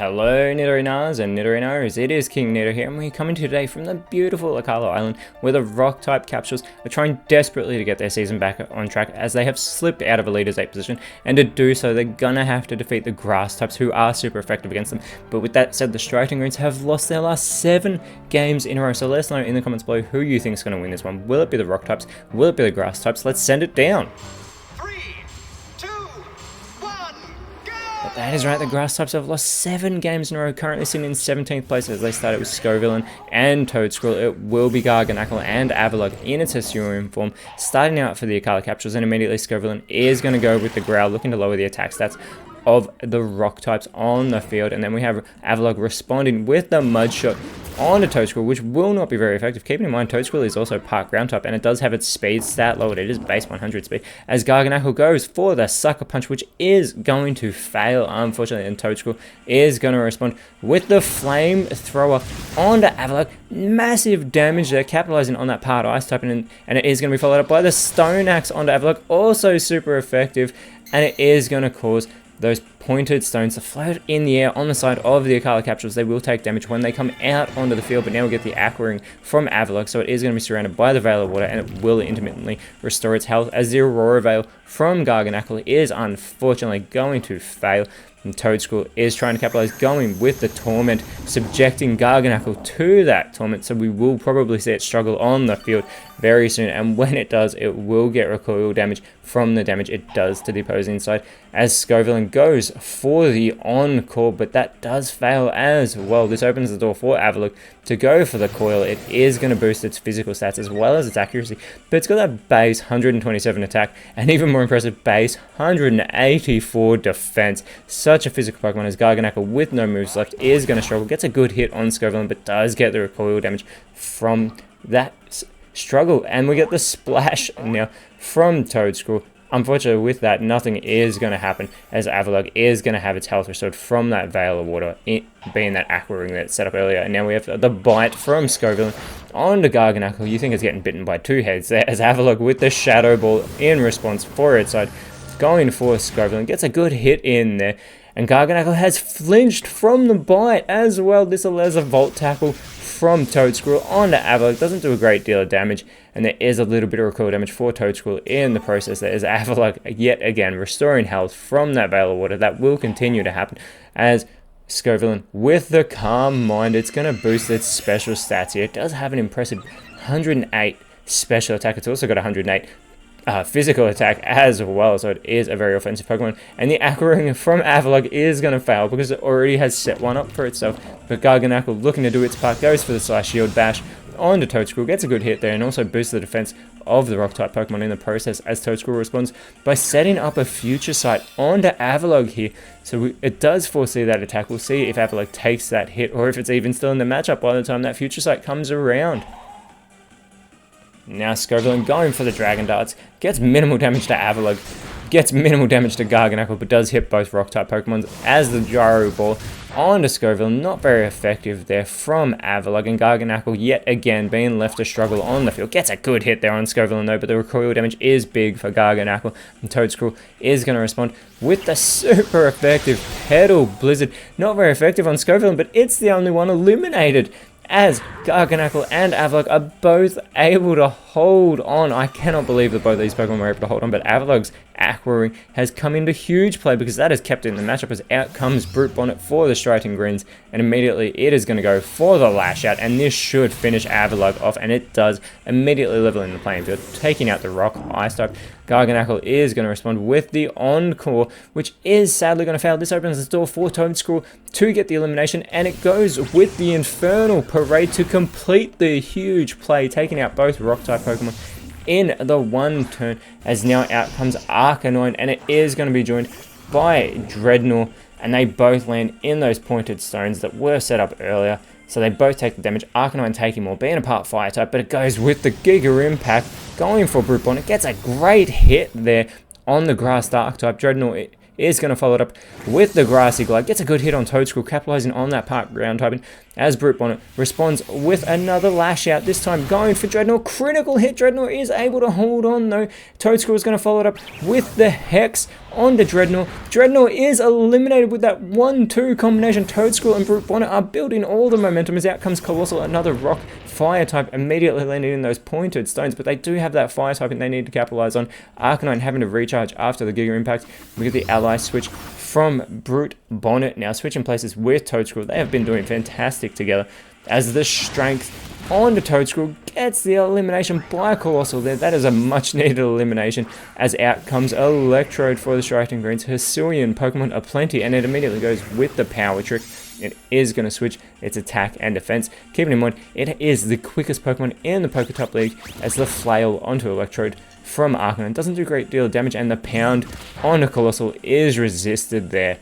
Hello Nidorinas and Nidorinos, it is King Nido here and we're coming to you today from the beautiful Akala Island where the rock type capsules are trying desperately to get their season back on track as they have slipped out of a leader's 8 position, and to do so they're gonna have to defeat the grass types who are super effective against them. But with that said, the Striking Greens have lost their last 7 games in a row, so let us know in the comments below who you think is going to win this one. Will it be the rock types? Will it be the grass types? Let's send it down! But that is right, the grass types have lost 7 games in a row, currently sitting in 17th place as they started with Scovillain and Toadscruel. It will be Garganacl and Avalugg in its Hisuian form, starting out for the Akala capsules, and immediately Scovillain is going to go with the Growl, looking to lower the attack stats of the rock types on the field. And then we have Avalugg responding with the Mud Shot on a Toadscruel, which will not be very effective. Keeping in mind, Toadscruel is also part ground type, and it does have its speed stat lowered. It is base 100 speed, as Garganacl goes for the Sucker Punch, which is going to fail, unfortunately, and Toadscruel is going to respond with the Flame Thrower onto Avalugg. Massive damage there, capitalizing on that part ice type, and it is going to be followed up by the Stone Axe onto Avalugg, also super effective, and it is going to cause those pointed stones to float in the air on the side of the Akala capsules. They will take damage when they come out onto the field, but now we get the Aqua Ring from Avalugg, so it is going to be surrounded by the Veil of Water, and it will intermittently restore its health, as the Aurora Veil from Garganacl is unfortunately going to fail. And Toadscruel is trying to capitalize, going with the Torment, subjecting Garganacl to that Torment, so we will probably see it struggle on the field very soon, and when it does, it will get recoil damage from the damage it does to the opposing side, as Scovillain goes for the Encore, but that does fail as well. This opens the door for Avalugg to go for the Coil. It is going to boost its physical stats as well as its accuracy, but it's got that base 127 attack, and even more impressive base 184 defense. Such a physical Pokemon, as Garganacl with no moves left is going to struggle. Gets a good hit on Scovillain, but does get the recoil damage from that struggle, and we get the Splash now from Toadscruel. Unfortunately, with that, nothing is going to happen, as Avalugg is going to have its health restored from that Veil of Water, being that Aqua Ring that set up earlier. And now we have the Bite from Scovillain onto Garganacl. You think it's getting bitten by 2 heads there, as Avalugg with the Shadow Ball in response for its side, going for Scovillain, gets a good hit in there, and Garganacl has flinched from the Bite as well. This allows a Volt Tackle from Toadscruel onto Avalugg. Doesn't do a great deal of damage, and there is a little bit of recoil damage for Toadscruel in the process. There is Avalugg yet again restoring health from that Veil of Water. That will continue to happen, as Scovillain with the Calm Mind, it's going to boost its special stats here. It does have an impressive 108 special attack. It's also got 108 physical attack as well, so it is a very offensive Pokemon. And the Aqua Ring from Avalugg is going to fail because it already has set one up for itself, but Garganacl, looking to do its part, goes for the Slash Shield Bash onto Toadscruel, gets a good hit there, and also boosts the defense of the rock type Pokemon in the process, as Toadscruel responds by setting up a Future Sight onto Avalugg here. So it does foresee that attack. We'll see if Avalugg takes that hit, or if it's even still in the matchup by the time that Future Sight comes around. Now Scovillain going for the Dragon Darts, gets minimal damage to Avalugg, gets minimal damage to Garganacl, but does hit both rock-type Pokemon, as the Gyro Ball onto Scovillain. Not very effective there from Avalugg, and Garganacl yet again being left to struggle on the field. Gets a good hit there on Scovillain though, but the recoil damage is big for Garganacl, and Toadscruel is going to respond with the super effective Petal Blizzard. Not very effective on Scovillain, but it's the only one eliminated, as Garganacl and Avalugg are both able to hold on. I cannot believe that both of these Pokemon were able to hold on, but Avalugg's Aqua Ring has come into huge play, because that has kept it in the matchup, as out comes Brute Bonnet for the Striking Greens, and immediately it is going to go for the Lash Out, and this should finish Avalugg off, and it does, immediately leveling the playing field, taking out the Rock Ice type. Garganacl is going to respond with the Encore, which is sadly going to fail. This opens the door for Toadscruel to get the elimination, and it goes with the Infernal Parade to complete the huge play, taking out both Rock-type Pokemon in the one turn, as now out comes Arcanine, and it is going to be joined by Dreadnought, and they both land in those pointed stones that were set up earlier. So they both take the damage, Arcanine taking more, being a part Fire type, but it goes with the Giga Impact, going for Brute Bonnet. Gets a great hit there on the Grass Dark type. Dreadnought is going to follow it up with the Grassy Glide. Gets a good hit on Toadscruel, capitalizing on that part ground typing, as Brute Bonnet responds with another Lash Out, this time going for Dreadnought. Critical hit. Dreadnought is able to hold on though. Toadscruel is going to follow it up with the Hex onto Dreadnought. Dreadnought is eliminated with that 1-2 combination. Toadscruel and Brute Bonnet are building all the momentum as out comes Coalossal, another rock fire type, immediately landing in those pointed stones, but they do have that fire type and they need to capitalize on. Arcanine having to recharge after the Giga Impact. We get the ally switch from Brute Bonnet now switching places with Toadscruel. They have been doing fantastic together as the strength onto Toadscruel gets the elimination by Coalossal there. That is a much needed elimination as out comes Electrode for the Striking Greens. Hisuian Pokemon aplenty, and it immediately goes with the Power Trick. It is going to switch its attack and defense. Keeping in mind, it is the quickest Pokemon in the Poketop League as the Flail onto Electrode from Arcanine. Doesn't do a great deal of damage, and the Pound onto Coalossal is resisted there.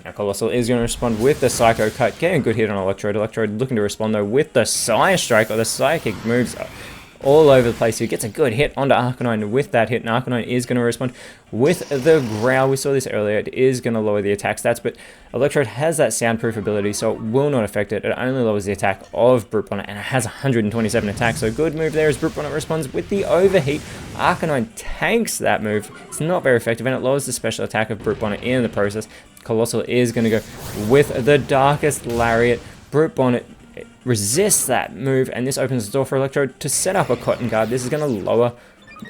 Now Coalossal is going to respond with the Psycho Cut, getting a good hit on Electrode. Electrode looking to respond though with the Psy Strike, or the Psychic moves all over the place. He gets a good hit onto Arcanine with that hit, and Arcanine is going to respond with the Growl. We saw this earlier. It is going to lower the attack stats, but Electrode has that soundproof ability, so it will not affect it. It only lowers the attack of Brute Bonnet, and it has 127 attacks, so good move there as Brute Bonnet responds with the Overheat. Arcanine tanks that move. It's not very effective, and it lowers the special attack of Brute Bonnet in the process. Coalossal is going to go with the Darkest Lariat. Brute Bonnet resists that move, and this opens the door for Electrode to set up a Cotton Guard. This is going to lower...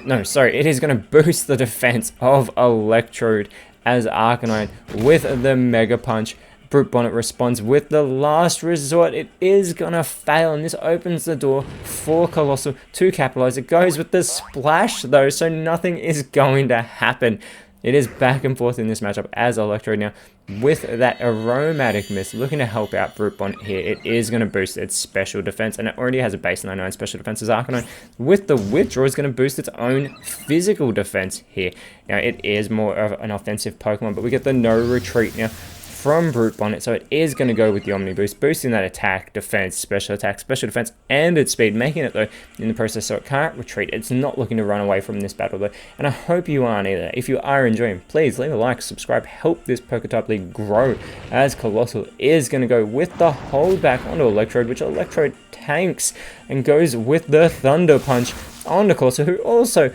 No, sorry, it is going to boost the defense of Electrode as Arcanine with the Mega Punch. Brute Bonnet responds with the Last Resort. It is going to fail, and this opens the door for Coalossal to capitalize. It goes with the Splash, though, so nothing is going to happen. It is back and forth in this matchup as Electrode now with that Aromatic Mist looking to help out Brute Bonnet here. It is going to boost its special defense, and it already has a base 99 special defense as Arcanine. With the Withdraw, is going to boost its own physical defense here. Now, it is more of an offensive Pokemon, but we get the No Retreat now from Brute Bonnet, so it is going to go with the Omni Boost, boosting that attack, defense, special attack, special defense, and its speed, making it, though, in the process so it can't retreat. It's not looking to run away from this battle, though, and I hope you aren't either. If you are enjoying, please leave a like, subscribe, help this Poketop League grow, as Coalossal is going to go with the holdback onto Electrode, which Electrode tanks, and goes with the Thunder Punch onto Coalossal, who also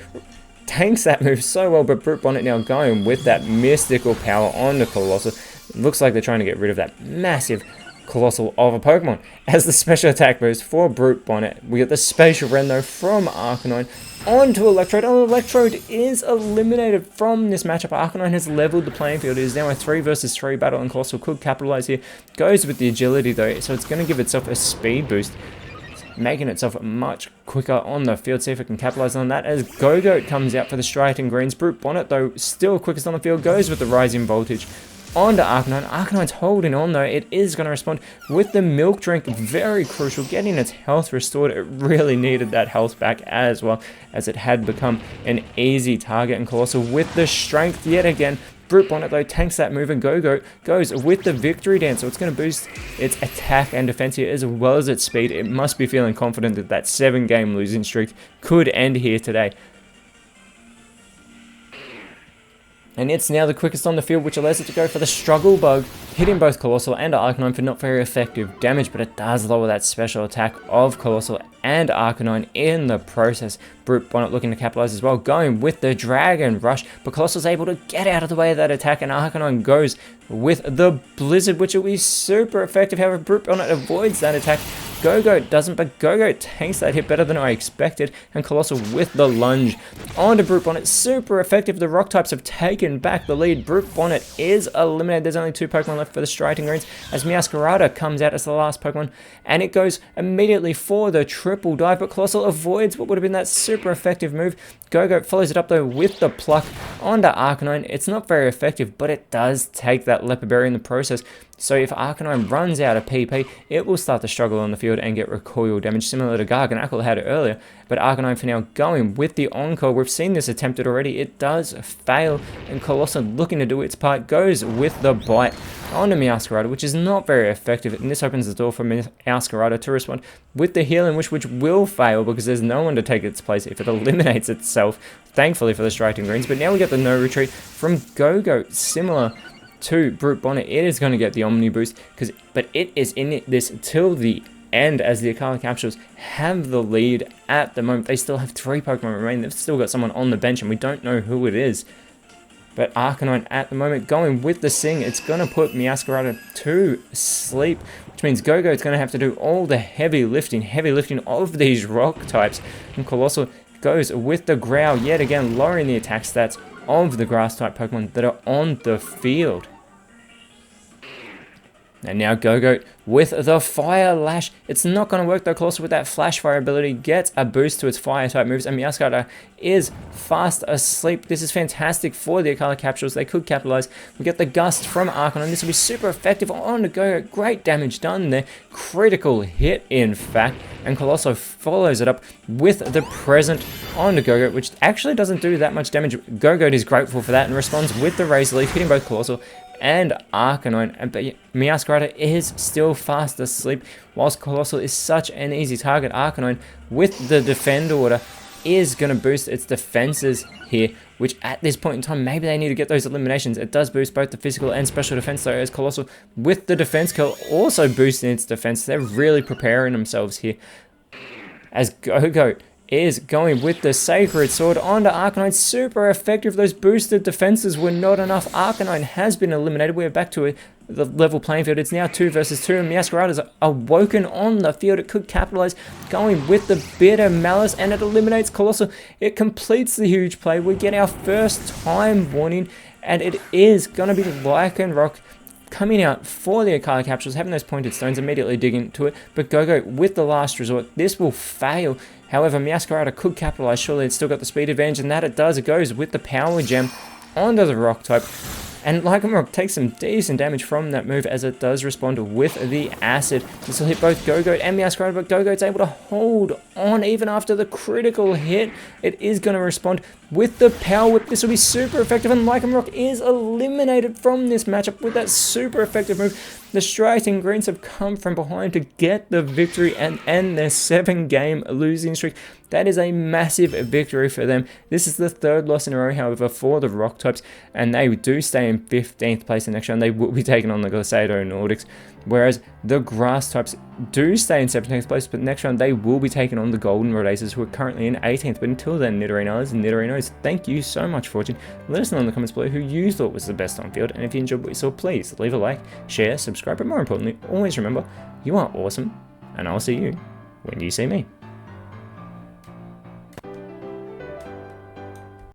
tanks that move so well, but Brute Bonnet now going with that mystical power onto Coalossal. Looks like they're trying to get rid of that massive Coalossal of a Pokemon. As the special attack boost for Brute Bonnet, we get the Spatial Rend from Arcanine onto Electrode. And Electrode is eliminated from this matchup. Arcanine has leveled the playing field. It is now a 3 versus 3 battle, and Coalossal could capitalize here. Goes with the agility though, so it's going to give itself a speed boost, making itself much quicker on the field. See if it can capitalize on that as Gogoat comes out for the Striaton Greens. Brute Bonnet, though, still quickest on the field, goes with the Rising Voltage onto Arcanine. Arcanine's holding on, though. It is going to respond with the Milk Drink. Very crucial, getting its health restored. It really needed that health back as well, as it had become an easy target. And Coalossal with the Strength yet again. Brute Bonnet, though, tanks that move, and Gogoat goes with the Victory Dance, so it's going to boost its attack and defense here as well as its speed. It must be feeling confident that that 7-game losing streak could end here today. And it's now the quickest on the field, which allows it to go for the Struggle Bug, hitting both Coalossal and Arcanine for not very effective damage, but it does lower that special attack of Coalossal and Arcanine in the process. Brute Bonnet looking to capitalize as well, going with the Dragon Rush, but Colossal's able to get out of the way of that attack, and Arcanine goes with the Blizzard, which will be super effective. However, Brute Bonnet avoids that attack. Gogoat doesn't, but Gogoat tanks that hit better than I expected, and Coalossal with the Lunge onto Brute Bonnet. Super effective. The Rock types have taken back the lead. Brute Bonnet is eliminated. There's only 2 Pokemon left for the Striaton Greens as Meowscarada comes out as the last Pokemon, and it goes immediately for the triple dive, but Coalossal avoids what would have been that super effective move. Gogoat follows it up though with the Pluck onto Arcanine. It's not very effective, but it does take that Leopard Berry in the process. So if Arcanine runs out of PP, it will start to struggle on the field and get recoil damage, similar to Garganacl had it earlier. But Arcanine for now going with the Encore. We've seen this attempted already. It does fail, and Coalossal looking to do its part goes with the Bite onto Meowscarada, which is not very effective. And this opens the door for Meowscarada to respond with the Healing Wish, which will fail because there's no one to take its place if it eliminates itself, thankfully for the Striaton Greens. But now we get the No Retreat from Gogoat, similar to Brute Bonnet. It is going to get the Omni Boost, but it is in this till the end as the Akala Capsules have the lead at the moment. They still have 3 Pokemon remaining. They've still got someone on the bench, and we don't know who it is. But Arcanine at the moment going with the Sing. It's going to put Meowscarada to sleep, which means Go-Goat's going to have to do all the heavy lifting of these rock types. And Coalossal goes with the Growl yet again, lowering the attack stats of the grass type Pokemon that are on the field. And now Go-Goat with the Fire Lash. It's not going to work though. Coalossal with that Flash Fire ability gets a boost to its Fire type moves, and Meowscarada is fast asleep. This is fantastic for the Akala Capsules. They could capitalize. We get the Gust from Arcanine. This will be super effective on the Go-Goat. Great damage done there. Critical hit, in fact. And Coalossal follows it up with the Present on the Go-Goat, which actually doesn't do that much damage. Go-Goat is grateful for that and responds with the Razor Leaf, hitting both Coalossal and Arcanine. And Meowscarada is still fast asleep, whilst Coalossal is such an easy target. Arcanine with the Defend Order is going to boost its defenses here, which at this point in time, maybe they need to get those eliminations. It does boost both the physical and special defense, though, as Coalossal with the Defense Curl also boosting its defense. They're really preparing themselves here, as Go-Goat is going with the Sacred Sword onto Arcanine. Super effective. Those boosted defenses were not enough. Arcanine has been eliminated. We're back to the level playing field. It's now 2 versus 2, and Meowscarada's awoken on the field. It could capitalize, going with the Bitter Malice, and it eliminates Coalossal. It completes the huge play. We get our first time warning, and it is going to be Lycanroc coming out for the Akala Capsules, having those pointed stones, immediately dig into it. But Go-Goat with the Last Resort, this will fail. However, Meowscarada could capitalize. Surely it's still got the speed advantage, and that it does. It goes with the Power Gem onto the Rock type. And Lycanroc takes some decent damage from that move, as it does respond with the Acid. This will hit both Go-Goat and Meowscarada, but Go-Goat's able to hold on even after the critical hit. It is going to respond with the Power Whip. This will be super effective, and Lycanroc is eliminated from this matchup with that super effective move. The Striating Greens have come from behind to get the victory and end their 7-game losing streak. That is a massive victory for them. This is the 3rd loss in a row, however, for the Rock types, and they do stay in 15th place in the next round. They will be taking on the Glisado Nordics, whereas the Grass types do stay in 17th place, but next round they will be taking on the Golden Rhodazes, who are currently in 18th. But until then, Nidorino's, thank you so much for watching. Let us know in the comments below who you thought was the best on field, and if you enjoyed what you saw, please leave a like, share, subscribe, but more importantly, always remember, you are awesome, and I'll see you when you see me.